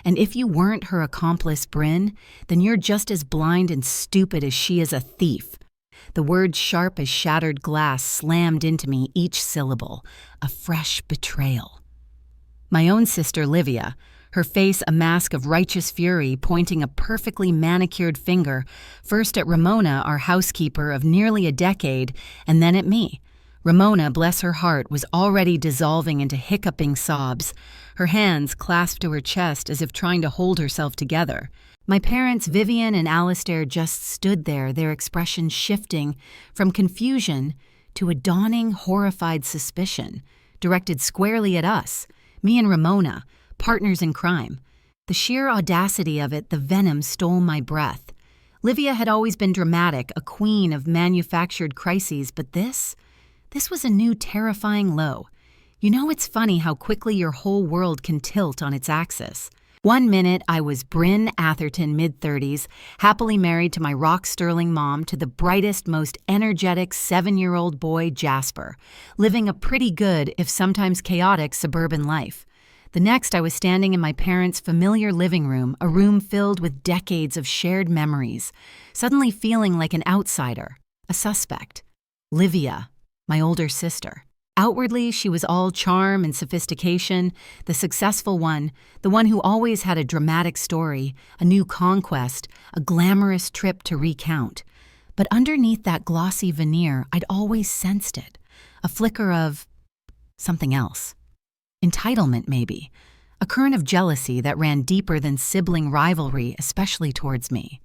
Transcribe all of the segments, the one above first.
And if you weren't her accomplice, Brynn, then you're just as blind and stupid as she is a thief. The words sharp as shattered glass slammed into me each syllable, a fresh betrayal. My own sister, Livia, her face a mask of righteous fury, pointing a perfectly manicured finger, first at Ramona, our housekeeper of nearly a decade, and then at me. Ramona, bless her heart, was already dissolving into hiccuping sobs, her hands clasped to her chest as if trying to hold herself together. My parents, Vivian and Alistair, just stood there, their expressions shifting from confusion to a dawning, horrified suspicion, directed squarely at us, me and Ramona, partners in crime. The sheer audacity of it, the venom stole my breath. Livia had always been dramatic, a queen of manufactured crises, but this was a new terrifying low. You know, it's funny how quickly your whole world can tilt on its axis. One minute, I was Brynn Atherton, mid-30s, happily married to my rock-sterling mom, to the brightest, most energetic 7-year-old boy, Jasper, living a pretty good, if sometimes chaotic, suburban life. The next, I was standing in my parents' familiar living room, a room filled with decades of shared memories, suddenly feeling like an outsider, a suspect. Livia, my older sister. Outwardly, she was all charm and sophistication, the successful one, the one who always had a dramatic story, a new conquest, a glamorous trip to recount. But underneath that glossy veneer, I'd always sensed it, a flicker of something else. Entitlement, maybe, a current of jealousy that ran deeper than sibling rivalry, especially towards me.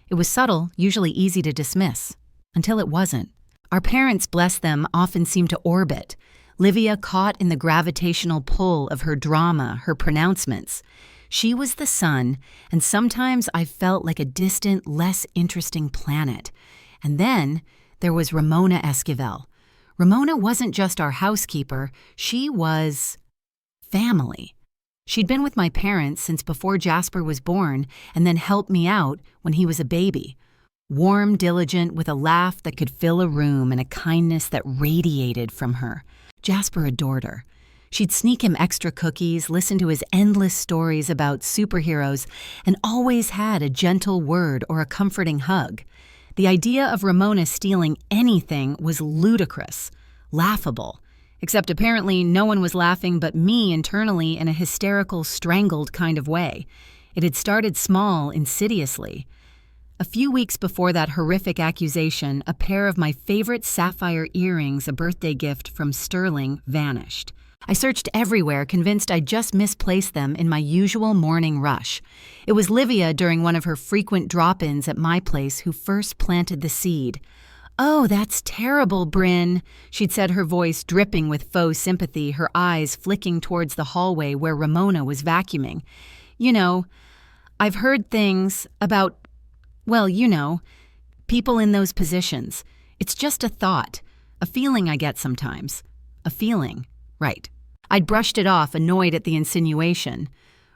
It was subtle, usually easy to dismiss, until it wasn't. Our parents, bless them, often seemed to orbit, Livia caught in the gravitational pull of her drama, her pronouncements. She was the sun, and sometimes I felt like a distant, less interesting planet. And then there was Ramona Esquivel. Ramona wasn't just our housekeeper, she was family. She'd been with my parents since before Jasper was born, and then helped me out when he was a baby. Warm, diligent, with a laugh that could fill a room and a kindness that radiated from her. Jasper adored her. She'd sneak him extra cookies, listen to his endless stories about superheroes, and always had a gentle word or a comforting hug. The idea of Ramona stealing anything was ludicrous, laughable. Except apparently no one was laughing but me internally in a hysterical, strangled kind of way. It had started small, insidiously. A few weeks before that horrific accusation, a pair of my favorite sapphire earrings, a birthday gift from Sterling, vanished. I searched everywhere, convinced I'd just misplaced them in my usual morning rush. It was Livia, during one of her frequent drop-ins at my place, who first planted the seed. "Oh, that's terrible, Brynn," she'd said, her voice dripping with faux sympathy, her eyes flicking towards the hallway where Ramona was vacuuming. "You know, I've heard things about, well, you know, people in those positions. It's just a thought, a feeling I get sometimes. A feeling, right." I'd brushed it off, annoyed at the insinuation.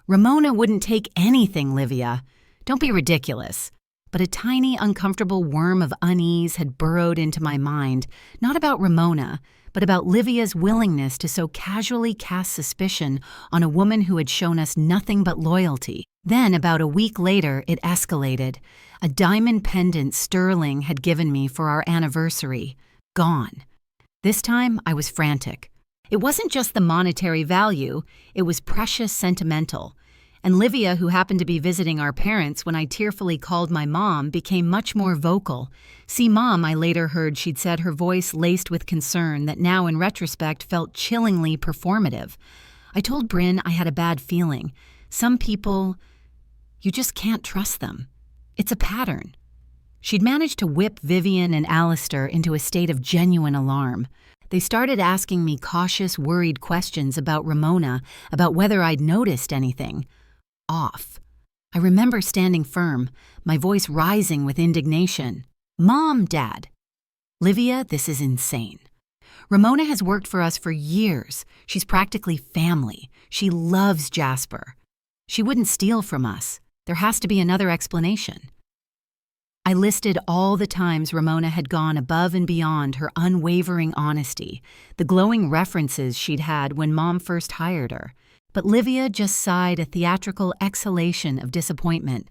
"Ramona wouldn't take anything, Livia. Don't be ridiculous." But a tiny, uncomfortable worm of unease had burrowed into my mind, not about Ramona, but about Livia's willingness to so casually cast suspicion on a woman who had shown us nothing but loyalty. Then, about a week later, it escalated. A diamond pendant Sterling had given me for our anniversary. Gone. This time, I was frantic. It wasn't just the monetary value, it was precious sentimental. And Livia, who happened to be visiting our parents when I tearfully called my mom, became much more vocal. "See, Mom," I later heard she'd said, her voice laced with concern that now in retrospect felt chillingly performative. I told Brynn I had a bad feeling. Some people, you just can't trust them. It's a pattern. She'd managed to whip Vivian and Alistair into a state of genuine alarm. They started asking me cautious, worried questions about Ramona, about whether I'd noticed anything. Off. I remember standing firm, my voice rising with indignation. "Mom, Dad." "Livia, this is insane. Ramona has worked for us for years. She's practically family. She loves Jasper. She wouldn't steal from us. There has to be another explanation." I listed all the times Ramona had gone above and beyond her unwavering honesty, the glowing references she'd had when Mom first hired her. But Livia just sighed a theatrical exhalation of disappointment.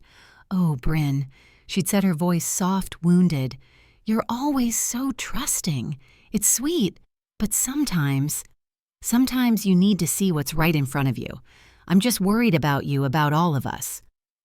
"Oh, Brynn," she'd said, her voice soft, wounded. "You're always so trusting. It's sweet, but sometimes you need to see what's right in front of you. I'm just worried about you, about all of us."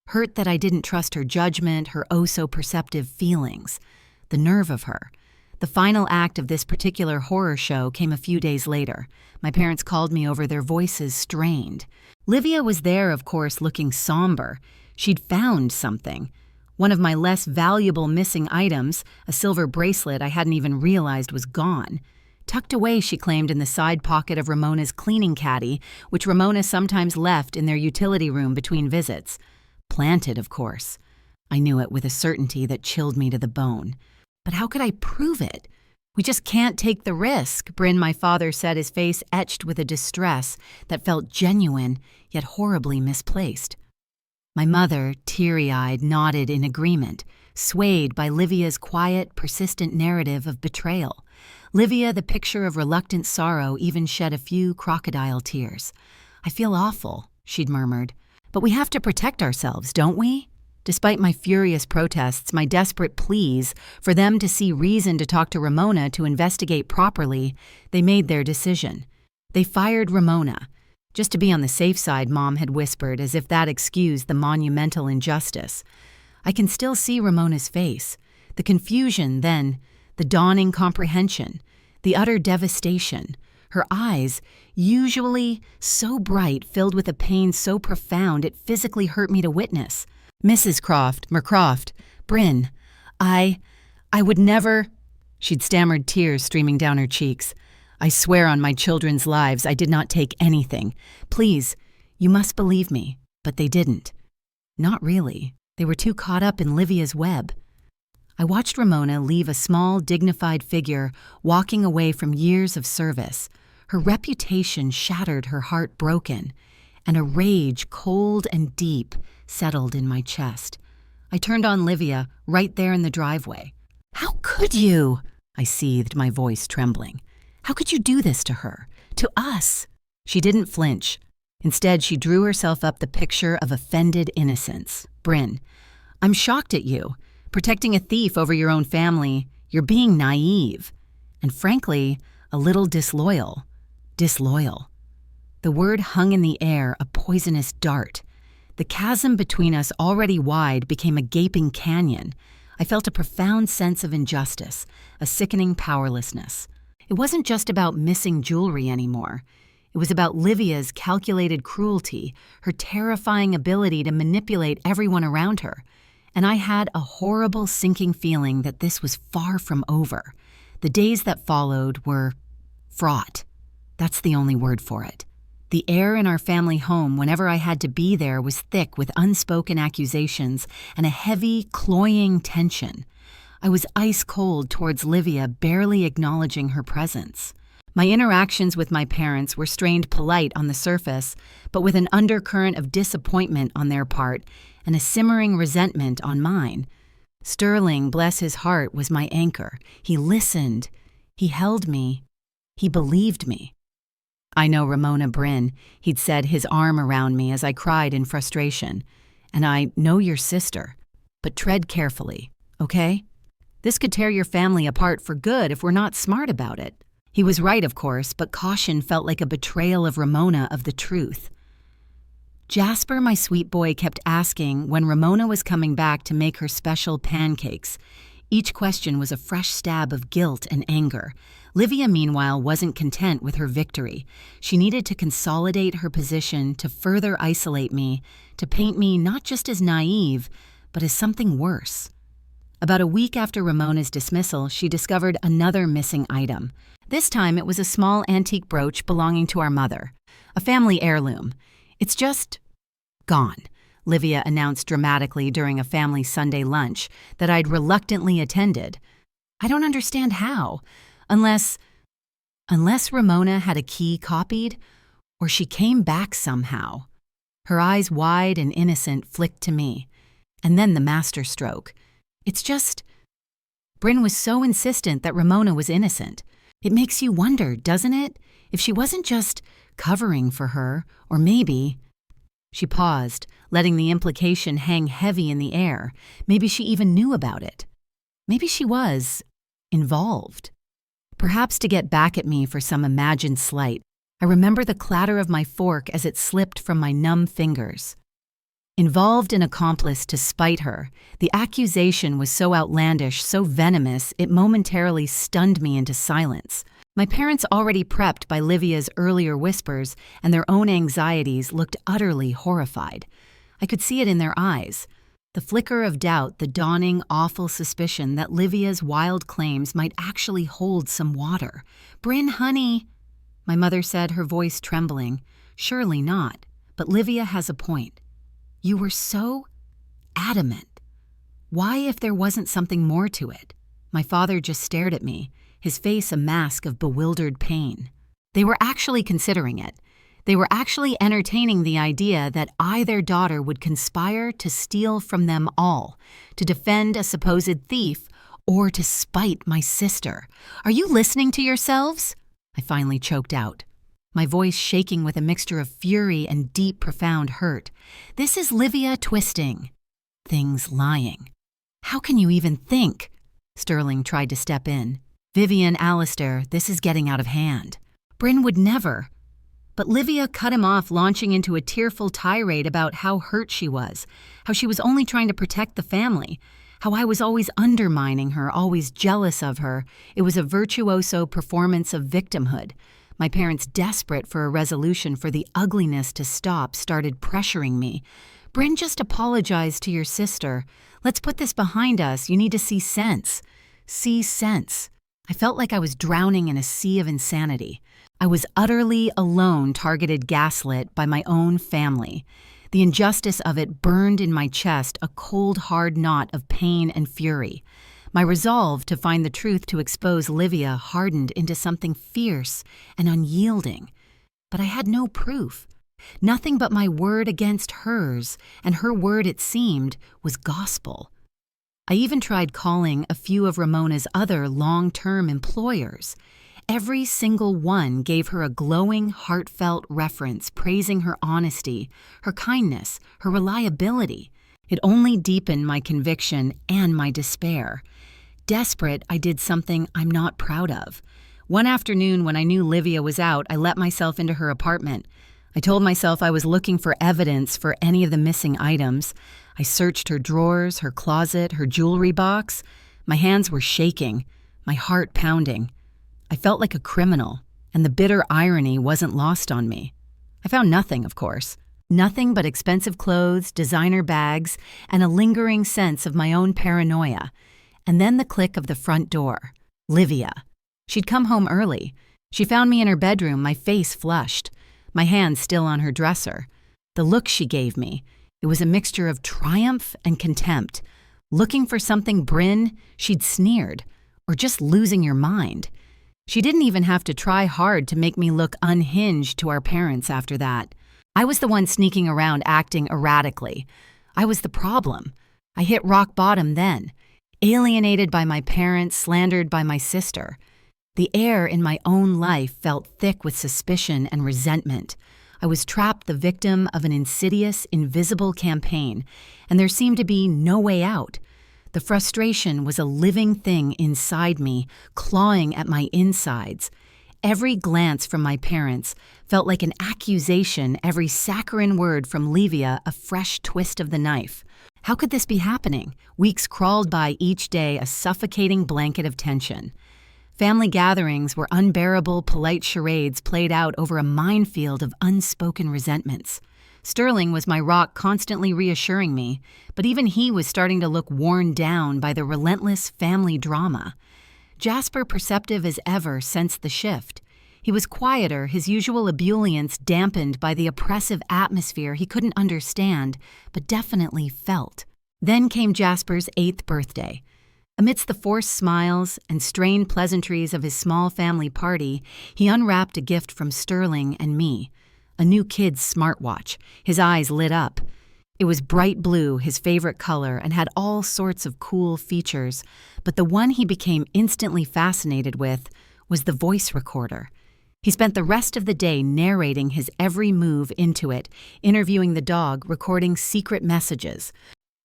Hurt that I didn't trust her judgment, her oh-so-perceptive feelings. The nerve of her. The final act of this particular horror show came a few days later. My parents called me over, their voices strained. Livia was there, of course, looking somber. She'd found something. One of my less valuable missing items, a silver bracelet I hadn't even realized was gone. Tucked away, she claimed, in the side pocket of Ramona's cleaning caddy, which Ramona sometimes left in their utility room between visits. Planted, of course. I knew it with a certainty that chilled me to the bone. But how could I prove it? "We just can't take the risk," Brynn, my father, said, his face etched with a distress that felt genuine, yet horribly misplaced. My mother, teary-eyed, nodded in agreement, swayed by Livia's quiet, persistent narrative of betrayal. Livia, the picture of reluctant sorrow, even shed a few crocodile tears. "I feel awful," she'd murmured. "But we have to protect ourselves, don't we?" Despite my furious protests, my desperate pleas for them to see reason to talk to Ramona to investigate properly, they made their decision. They fired Ramona. Just to be on the safe side, Mom had whispered, as if that excused the monumental injustice. I can still see Ramona's face. The confusion then, the dawning comprehension, the utter devastation. Her eyes, usually so bright, filled with a pain so profound it physically hurt me to witness. "Mrs. Mercroft, Brynn, I would never—" She'd stammered, tears streaming down her cheeks. "I swear on my children's lives I did not take anything. Please, you must believe me." But they didn't. Not really. They were too caught up in Livia's web. I watched Ramona leave a small, dignified figure walking away from years of service. Her reputation shattered, her heart broken, and a rage, cold and deep, settled in my chest. I turned on Livia, right there in the driveway. "How could you?" I seethed, my voice trembling. "How could you do this to her? To us?" She didn't flinch. Instead, she drew herself up, the picture of offended innocence. "Brynn, I'm shocked at you. Protecting a thief over your own family, you're being naive. And frankly, a little disloyal. Disloyal." The word hung in the air, a poisonous dart. The chasm between us, already wide, became a gaping canyon. I felt a profound sense of injustice, a sickening powerlessness. It wasn't just about missing jewelry anymore. It was about Livia's calculated cruelty, her terrifying ability to manipulate everyone around her. And I had a horrible sinking feeling that this was far from over. The days that followed were fraught. That's the only word for it. The air in our family home, whenever I had to be there, was thick with unspoken accusations and a heavy, cloying tension. I was ice cold towards Livia, barely acknowledging her presence. My interactions with my parents were strained polite on the surface, but with an undercurrent of disappointment on their part and a simmering resentment on mine. Sterling, bless his heart, was my anchor. He listened. He held me. He believed me. "I know Ramona, Brynn," he'd said, his arm around me as I cried in frustration. "And I know your sister. But tread carefully, okay? This could tear your family apart for good if we're not smart about it." He was right, of course, but caution felt like a betrayal of Ramona, of the truth. Jasper, my sweet boy, kept asking when Ramona was coming back to make her special pancakes. Each question was a fresh stab of guilt and anger. Livia, meanwhile, wasn't content with her victory. She needed to consolidate her position, to further isolate me, to paint me not just as naive, but as something worse. About a week after Ramona's dismissal, she discovered another missing item. This time it was a small antique brooch belonging to our mother, a family heirloom. "It's just gone," Livia announced dramatically during a family Sunday lunch that I'd reluctantly attended. I don't understand how, unless Ramona had a key copied, or she came back somehow. Her eyes, wide and innocent, flicked to me, and then the masterstroke. "It's just—" Brynn was so insistent that Ramona was innocent. It makes you wonder, doesn't it? If she wasn't just covering for her, or maybe... She paused, letting the implication hang heavy in the air. Maybe she even knew about it. Maybe she was involved. Perhaps to get back at me for some imagined slight. I remember the clatter of my fork as it slipped from my numb fingers. Involved and accomplice to spite her, the accusation was so outlandish, so venomous, it momentarily stunned me into silence. My parents, already prepped by Livia's earlier whispers and their own anxieties, looked utterly horrified. I could see it in their eyes. The flicker of doubt, the dawning, awful suspicion that Livia's wild claims might actually hold some water. "Brynn, honey," my mother said, her voice trembling. "Surely not, but Livia has a point. You were so adamant. Why if there wasn't something more to it?" My father just stared at me, his face a mask of bewildered pain. They were actually considering it. They were actually entertaining the idea that I, their daughter, would conspire to steal from them all, to defend a supposed thief, or to spite my sister. "Are you listening to yourselves?" I finally choked out, my voice shaking with a mixture of fury and deep, profound hurt. "This is Livia twisting. Things lying. How can you even think?" Sterling tried to step in. "Vivian, Alistair, this is getting out of hand. Brynn would never." But Livia cut him off, launching into a tearful tirade about how hurt she was, how she was only trying to protect the family, how I was always undermining her, always jealous of her. It was a virtuoso performance of victimhood. My parents, desperate for a resolution, for the ugliness to stop, started pressuring me. "Brynn just apologized to your sister. Let's put this behind us. You need to see sense. See sense." I felt like I was drowning in a sea of insanity. I was utterly alone, targeted gaslit by my own family. The injustice of it burned in my chest, a cold, hard knot of pain and fury. My resolve to find the truth, to expose Livia, hardened into something fierce and unyielding. But I had no proof. Nothing but my word against hers, and her word, it seemed, was gospel. I even tried calling a few of Ramona's other long-term employers. Every single one gave her a glowing, heartfelt reference, praising her honesty, her kindness, her reliability. It only deepened my conviction and my despair. Desperate, I did something I'm not proud of. One afternoon, when I knew Livia was out, I let myself into her apartment. I told myself I was looking for evidence for any of the missing items. I searched her drawers, her closet, her jewelry box. My hands were shaking, my heart pounding. I felt like a criminal, and the bitter irony wasn't lost on me. I found nothing, of course. Nothing but expensive clothes, designer bags, and a lingering sense of my own paranoia. And then the click of the front door. Livia. She'd come home early. She found me in her bedroom, my face flushed, my hands still on her dresser. The look she gave me, it was a mixture of triumph and contempt. Looking for something, Brynn, she'd sneered. Or just losing your mind. She didn't even have to try hard to make me look unhinged to our parents after that. I was the one sneaking around acting erratically. I was the problem. I hit rock bottom then. Alienated by my parents, slandered by my sister. The air in my own life felt thick with suspicion and resentment. I was trapped, the victim of an insidious, invisible campaign, and there seemed to be no way out. The frustration was a living thing inside me, clawing at my insides. Every glance from my parents felt like an accusation, every saccharine word from Livia a fresh twist of the knife. How could this be happening? Weeks crawled by, each day a suffocating blanket of tension. Family gatherings were unbearable, polite charades played out over a minefield of unspoken resentments. Sterling was my rock, constantly reassuring me, but even he was starting to look worn down by the relentless family drama. Jasper, perceptive as ever, sensed the shift. He was quieter, his usual ebullience dampened by the oppressive atmosphere he couldn't understand, but definitely felt. Then came Jasper's 8th birthday. Amidst the forced smiles and strained pleasantries of his small family party, he unwrapped a gift from Sterling and me, a new kid's smartwatch. His eyes lit up. It was bright blue, his favorite color, and had all sorts of cool features, but the one he became instantly fascinated with was the voice recorder. He spent the rest of the day narrating his every move into it, interviewing the dog, recording secret messages.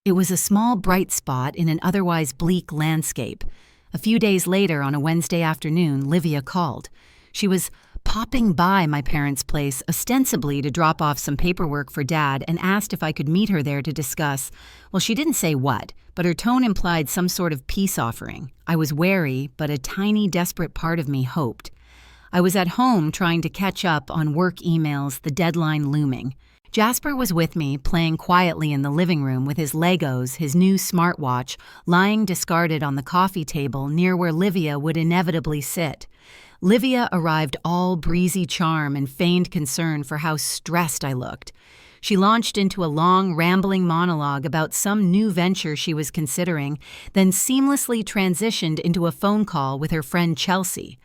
It was a small bright spot in an otherwise bleak landscape. A few days later, on a Wednesday afternoon, Livia called. She was popping by my parents' place, ostensibly to drop off some paperwork for Dad, and asked if I could meet her there to discuss, well, she didn't say what, but her tone implied some sort of peace offering. I was wary, but a tiny, desperate part of me hoped. I was at home trying to catch up on work emails, the deadline looming. Jasper was with me, playing quietly in the living room with his Legos, his new smartwatch, lying discarded on the coffee table near where Livia would inevitably sit. Livia arrived all breezy charm and feigned concern for how stressed I looked. She launched into a long, rambling monologue about some new venture she was considering, then seamlessly transitioned into a phone call with her friend Chelsea.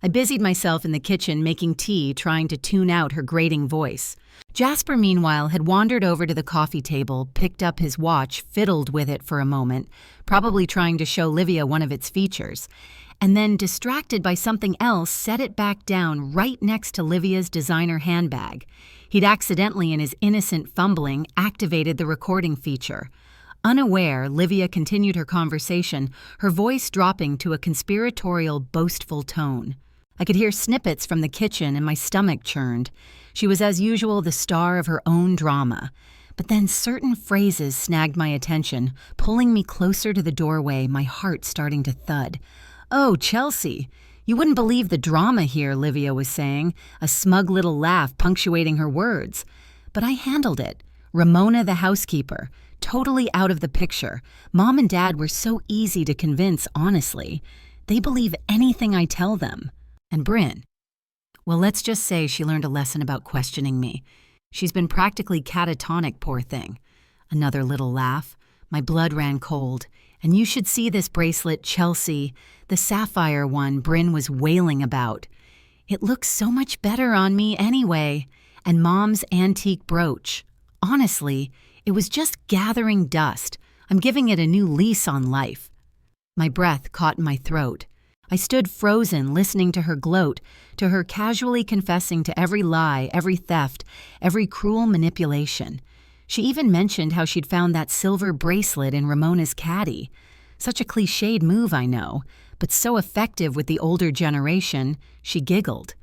I busied myself in the kitchen making tea, trying to tune out her grating voice. Jasper, meanwhile, had wandered over to the coffee table, picked up his watch, fiddled with it for a moment, probably trying to show Livia one of its features, and then, distracted by something else, set it back down right next to Livia's designer handbag. He'd accidentally, in his innocent fumbling, activated the recording feature. Unaware, Livia continued her conversation, her voice dropping to a conspiratorial, boastful tone. I could hear snippets from the kitchen and my stomach churned. She was, as usual, the star of her own drama. But then certain phrases snagged my attention, pulling me closer to the doorway, my heart starting to thud. "Oh, Chelsea, you wouldn't believe the drama here," Livia was saying, a smug little laugh punctuating her words. But I handled it. Ramona, the housekeeper, totally out of the picture. Mom and Dad were so easy to convince, honestly. They believe anything I tell them. And Brynn, well, let's just say she learned a lesson about questioning me. She's been practically catatonic, poor thing. Another little laugh. My blood ran cold. And you should see this bracelet, Chelsea, the sapphire one Brynn was wailing about. It looks so much better on me anyway. And Mom's antique brooch. Honestly, it was just gathering dust. I'm giving it a new lease on life. My breath caught in my throat. I stood frozen, listening to her gloat, to her casually confessing to every lie, every theft, every cruel manipulation. She even mentioned how she'd found that silver bracelet in Ramona's caddy. Such a cliched move, I know, but so effective with the older generation, she giggled.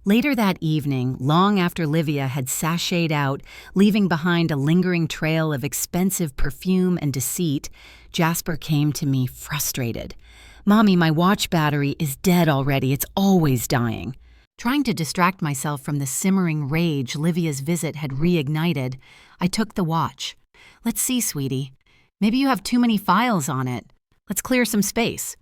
Later that evening, long after Livia had sashayed out, leaving behind a lingering trail of expensive perfume and deceit, Jasper came to me frustrated. "Mommy, my watch battery is dead already. It's always dying." Trying to distract myself from the simmering rage Livia's visit had reignited, I took the watch. "Let's see, sweetie. Maybe you have too many files on it. Let's clear some space."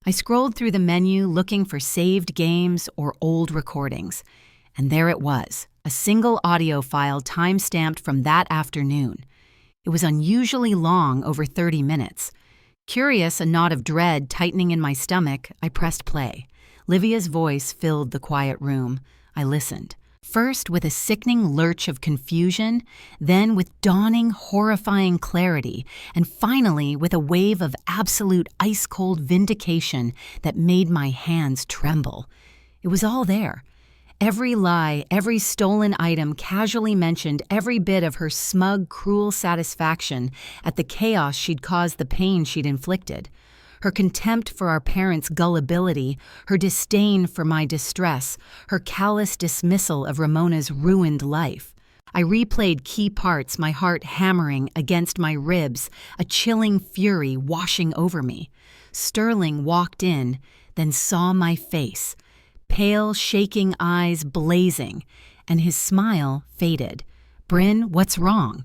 I scrolled through the menu looking for saved games or old recordings, and there it was, a single audio file time-stamped from that afternoon. It was unusually long, over 30 minutes. Curious, a knot of dread tightening in my stomach, I pressed play. Livia's voice filled the quiet room. I listened. First with a sickening lurch of confusion, then with dawning, horrifying clarity, and finally with a wave of absolute ice-cold vindication that made my hands tremble. It was all there. Every lie, every stolen item casually mentioned every bit of her smug, cruel satisfaction at the chaos she'd caused, the pain she'd inflicted. Her contempt for our parents' gullibility, her disdain for my distress, her callous dismissal of Ramona's ruined life. I replayed key parts, my heart hammering against my ribs, a chilling fury washing over me. Sterling walked in, then saw my face. Pale, shaking eyes blazing, and his smile faded. "Brynn, what's wrong?"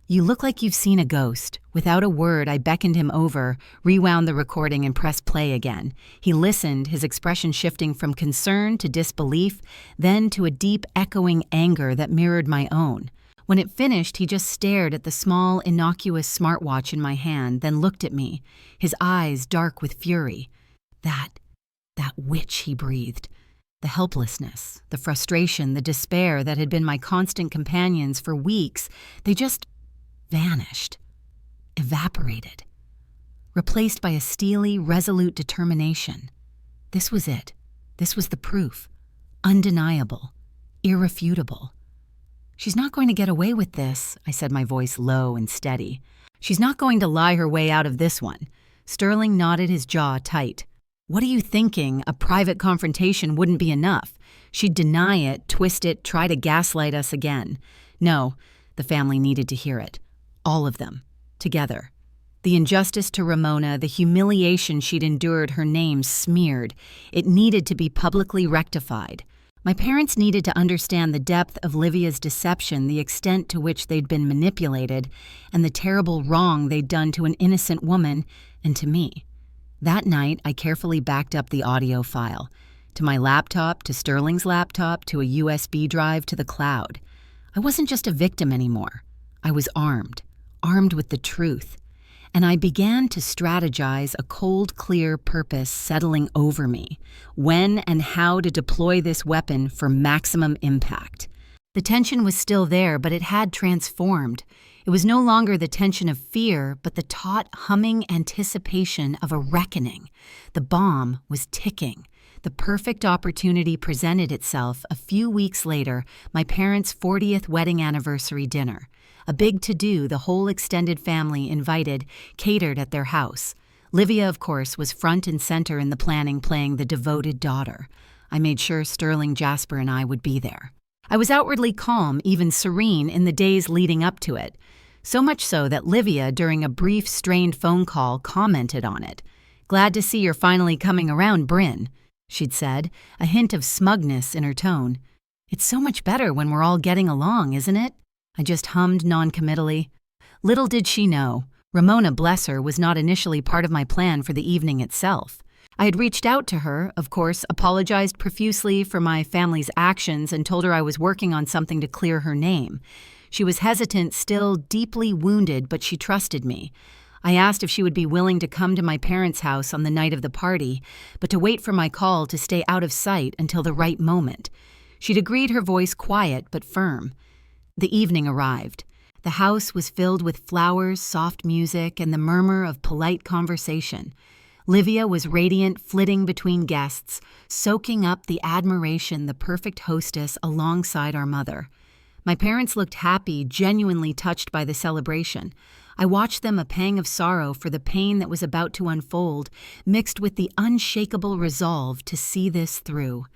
"You look like you've seen a ghost." Without a word, I beckoned him over, rewound the recording, and pressed play again. He listened, his expression shifting from concern to disbelief, then to a deep, echoing anger that mirrored my own. When it finished, he just stared at the small, innocuous smartwatch in my hand, then looked at me, his eyes dark with fury. That witch, he breathed. The helplessness, the frustration, the despair that had been my constant companions for weeks, they just vanished, evaporated, replaced by a steely, resolute determination. This was it. This was the proof. undeniable, irrefutable. "She's not going to get away with this," I said, my voice low and steady. "She's not going to lie her way out of this one." Sterling nodded, his jaw tight. "What are you thinking? A private confrontation wouldn't be enough. She'd deny it, twist it, try to gaslight us again." No, the family needed to hear it. All of them. Together. The injustice to Ramona, the humiliation she'd endured, her name smeared. It needed to be publicly rectified. My parents needed to understand the depth of Livia's deception, the extent to which they'd been manipulated, and the terrible wrong they'd done to an innocent woman and to me. That night, I carefully backed up the audio file. To my laptop, to Sterling's laptop, to a USB drive, to the cloud. I wasn't just a victim anymore. I was armed with the truth. And I began to strategize, a cold, clear purpose settling over me. When and how to deploy this weapon for maximum impact. The tension was still there, but it had transformed. It was no longer the tension of fear, but the taut, humming anticipation of a reckoning. The bomb was ticking. The perfect opportunity presented itself a few weeks later, my parents' 40th wedding anniversary dinner. A big to-do, the whole extended family invited, catered at their house. Livia, of course, was front and center in the planning, playing the devoted daughter. I made sure Sterling, Jasper, and I would be there. I was outwardly calm, even serene, in the days leading up to it. So much so that Livia, during a brief, strained phone call, commented on it. "Glad to see you're finally coming around, Brynn," she'd said, a hint of smugness in her tone. "It's so much better when we're all getting along, isn't it?" I just hummed noncommittally. Little did she know, Ramona, bless her, was not initially part of my plan for the evening itself. I had reached out to her, of course, apologized profusely for my family's actions, and told her I was working on something to clear her name. She was hesitant, still deeply wounded, but she trusted me. I asked if she would be willing to come to my parents' house on the night of the party, but to wait for my call to stay out of sight until the right moment. She'd agreed, her voice quiet but firm. The evening arrived. The house was filled with flowers, soft music, and the murmur of polite conversation. Livia was radiant, flitting between guests, soaking up the admiration, the perfect hostess alongside our mother. My parents looked happy, genuinely touched by the celebration. I watched them, a pang of sorrow for the pain that was about to unfold, mixed with the unshakable resolve to see this through.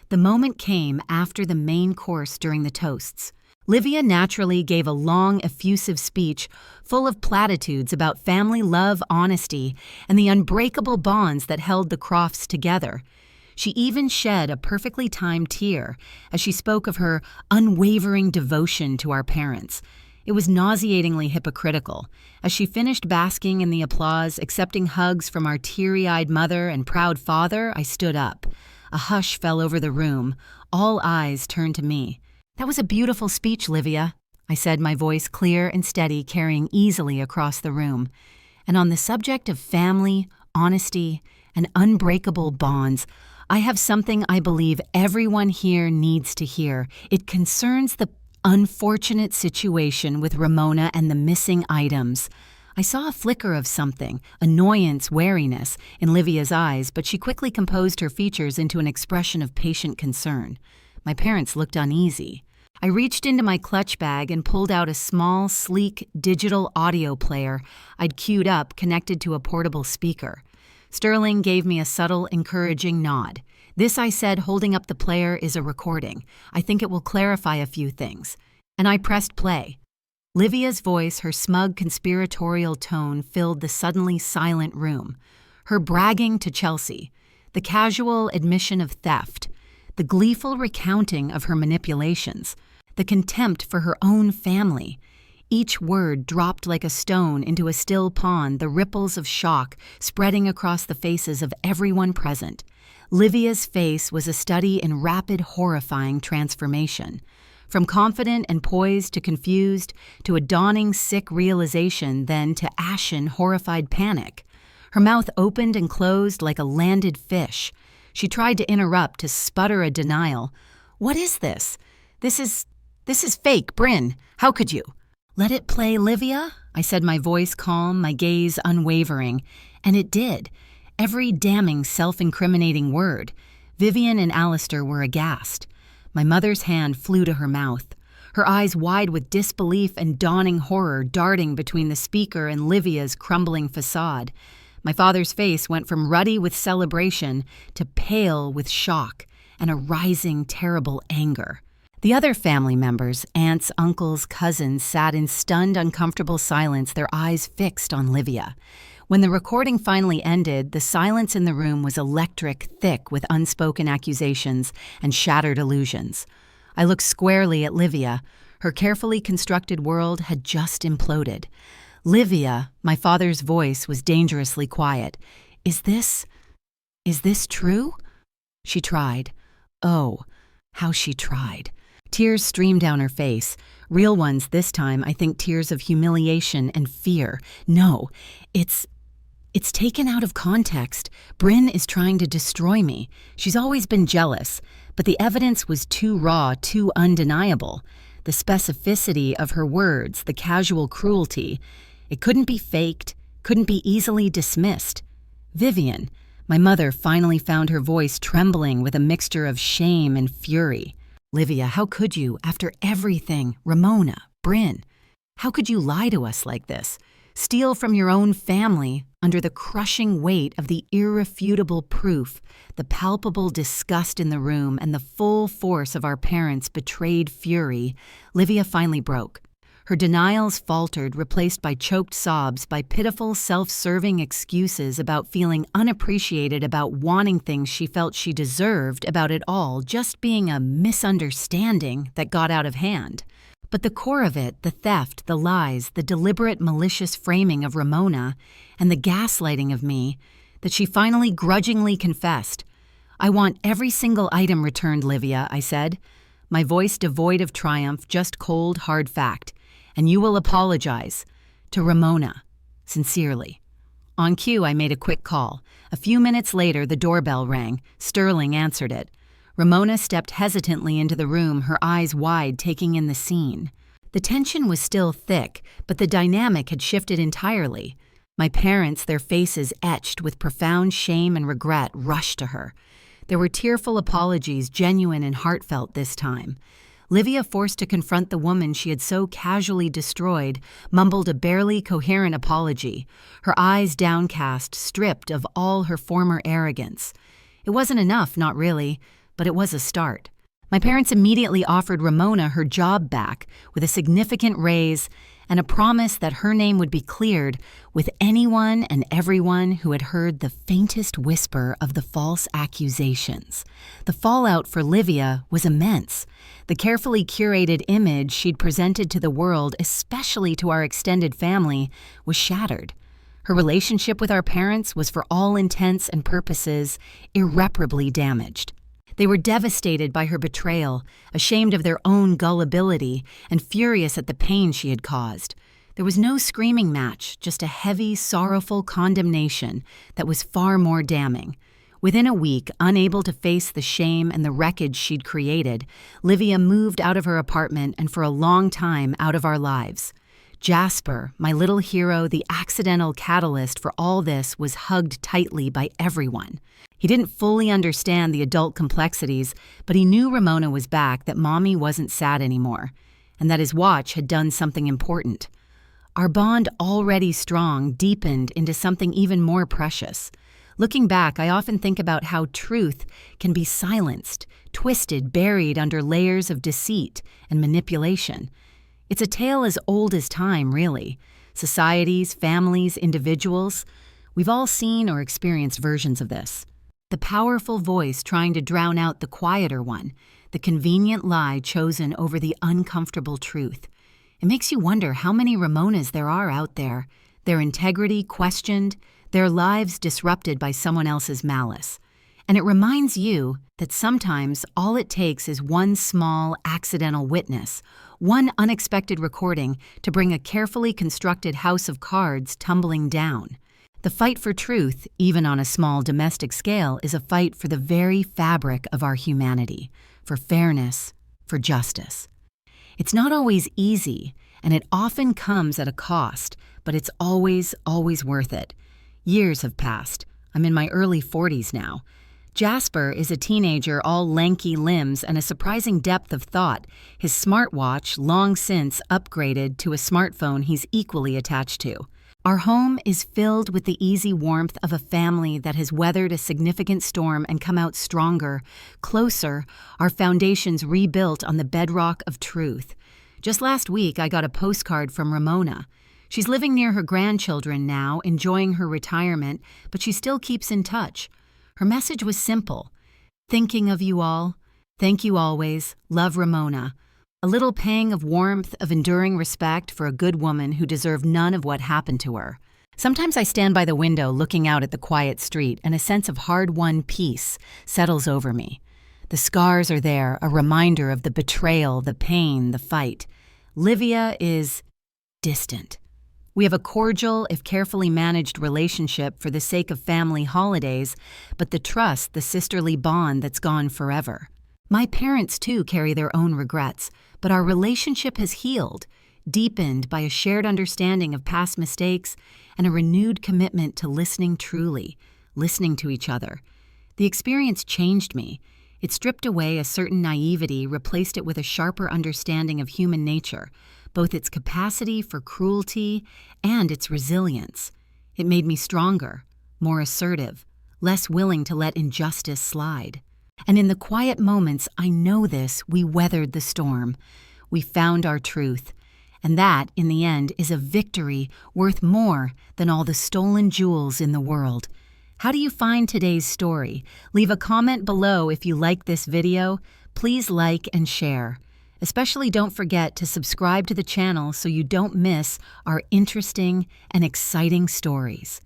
The moment came after the main course during the toasts. Livia naturally gave a long, effusive speech full of platitudes about family love, honesty, and the unbreakable bonds that held the Crofts together. She even shed a perfectly timed tear as she spoke of her unwavering devotion to our parents. It was nauseatingly hypocritical. As she finished basking in the applause, accepting hugs from our teary-eyed mother and proud father, I stood up. A hush fell over the room. All eyes turned to me. "That was a beautiful speech, Livia," I said, my voice clear and steady, carrying easily across the room. "And on the subject of family, honesty, and unbreakable bonds, I have something I believe everyone here needs to hear. It concerns the unfortunate situation with Ramona and the missing items." I saw a flicker of something, annoyance, wariness, in Livia's eyes, but she quickly composed her features into an expression of patient concern. My parents looked uneasy. I reached into my clutch bag and pulled out a small, sleek, digital audio player I'd queued up, connected to a portable speaker. Sterling gave me a subtle, encouraging nod. "This," I said, holding up the player, "is a recording. I think it will clarify a few things." And I pressed play. Livia's voice, her smug, conspiratorial tone, filled the suddenly silent room. Her bragging to Chelsea, the casual admission of theft, the gleeful recounting of her manipulations, the contempt for her own family. Each word dropped like a stone into a still pond, the ripples of shock spreading across the faces of everyone present. Livia's face was a study in rapid, horrifying transformation. From confident and poised to confused, to a dawning, sick realization, then to ashen, horrified panic. Her mouth opened and closed like a landed fish. She tried to interrupt, to sputter a denial. "What is this? This is fake, Brynn. How could you?" "Let it play, Livia," I said, my voice calm, my gaze unwavering. And it did. Every damning, self-incriminating word. Vivian and Alistair were aghast. My mother's hand flew to her mouth, her eyes wide with disbelief and dawning horror darting between the speaker and Livia's crumbling facade. My father's face went from ruddy with celebration to pale with shock and a rising, terrible anger. The other family members, aunts, uncles, cousins, sat in stunned, uncomfortable silence, their eyes fixed on Livia. When the recording finally ended, the silence in the room was electric, thick with unspoken accusations and shattered illusions. I looked squarely at Livia. Her carefully constructed world had just imploded. "Livia," my father's voice was dangerously quiet. Is this true?" She tried. Oh, how she tried. Tears streamed down her face. Real ones this time, I think tears of humiliation and fear. "No, it's taken out of context. Brynn is trying to destroy me. She's always been jealous, but the evidence was too raw, too undeniable. The specificity of her words, the casual cruelty, it couldn't be faked, couldn't be easily dismissed. Vivian," my mother finally found her voice trembling with a mixture of shame and fury. "Livia, how could you, after everything? Ramona, Brynn, how could you lie to us like this? Steal from your own family under the crushing weight of the irrefutable proof, the palpable disgust in the room, and the full force of our parents' betrayed fury." Livia finally broke. Her denials faltered, replaced by choked sobs, by pitiful, self-serving excuses about feeling unappreciated, about wanting things she felt she deserved, about it all just being a misunderstanding that got out of hand. But the core of it, the theft, the lies, the deliberate malicious framing of Ramona, and the gaslighting of me, that she finally grudgingly confessed. "I want every single item returned, Livia," I said, my voice devoid of triumph, just cold, hard fact. "And you will apologize to Ramona, sincerely." On cue, I made a quick call. A few minutes later, the doorbell rang. Sterling answered it. Ramona stepped hesitantly into the room, her eyes wide, taking in the scene. The tension was still thick, but the dynamic had shifted entirely. My parents, their faces etched with profound shame and regret, rushed to her. There were tearful apologies, genuine and heartfelt this time. Livia, forced to confront the woman she had so casually destroyed, mumbled a barely coherent apology, her eyes downcast, stripped of all her former arrogance. It wasn't enough, not really, but it was a start. My parents immediately offered Ramona her job back with a significant raise and a promise that her name would be cleared with anyone and everyone who had heard the faintest whisper of the false accusations. The fallout for Livia was immense. The carefully curated image she'd presented to the world, especially to our extended family, was shattered. Her relationship with our parents was, for all intents and purposes, irreparably damaged. They were devastated by her betrayal, ashamed of their own gullibility, and furious at the pain she had caused. There was no screaming match, just a heavy, sorrowful condemnation that was far more damning. Within a week, unable to face the shame and the wreckage she'd created, Livia moved out of her apartment and for a long time out of our lives. Jasper, my little hero, the accidental catalyst for all this, was hugged tightly by everyone. He didn't fully understand the adult complexities, but he knew Ramona was back, that Mommy wasn't sad anymore, and that his watch had done something important. Our bond, already strong, deepened into something even more precious. Looking back, I often think about how truth can be silenced, twisted, buried under layers of deceit and manipulation. It's a tale as old as time, really. Societies, families, individuals, we've all seen or experienced versions of this. The powerful voice trying to drown out the quieter one, the convenient lie chosen over the uncomfortable truth. It makes you wonder how many Ramonas there are out there, their integrity questioned, their lives disrupted by someone else's malice. And it reminds you that sometimes all it takes is one small, accidental witness, one unexpected recording to bring a carefully constructed house of cards tumbling down. The fight for truth, even on a small domestic scale, is a fight for the very fabric of our humanity, for fairness, for justice. It's not always easy, and it often comes at a cost, but it's always, always worth it. Years have passed. I'm in my early 40s now. Jasper is a teenager, all lanky limbs and a surprising depth of thought, his smartwatch long since upgraded to a smartphone he's equally attached to. Our home is filled with the easy warmth of a family that has weathered a significant storm and come out stronger, closer, our foundations rebuilt on the bedrock of truth. Just last week, I got a postcard from Ramona. She's living near her grandchildren now, enjoying her retirement, but she still keeps in touch. Her message was simple. Thinking of you all. Thank you always. Love, Ramona. A little pang of warmth, of enduring respect for a good woman who deserved none of what happened to her. Sometimes I stand by the window looking out at the quiet street, and a sense of hard-won peace settles over me. The scars are there, a reminder of the betrayal, the pain, the fight. Livia is distant. We have a cordial, if carefully managed, relationship for the sake of family holidays, but the trust, the sisterly bond that's gone forever. My parents, too, carry their own regrets, but our relationship has healed, deepened by a shared understanding of past mistakes and a renewed commitment to listening truly, listening to each other. The experience changed me. It stripped away a certain naivety, replaced it with a sharper understanding of human nature, both its capacity for cruelty and its resilience. It made me stronger, more assertive, less willing to let injustice slide. And in the quiet moments I know this, we weathered the storm. We found our truth. And that, in the end, is a victory worth more than all the stolen jewels in the world. How do you find today's story? Leave a comment below if you like this video. Please like and share. Especially don't forget to subscribe to the channel so you don't miss our interesting and exciting stories.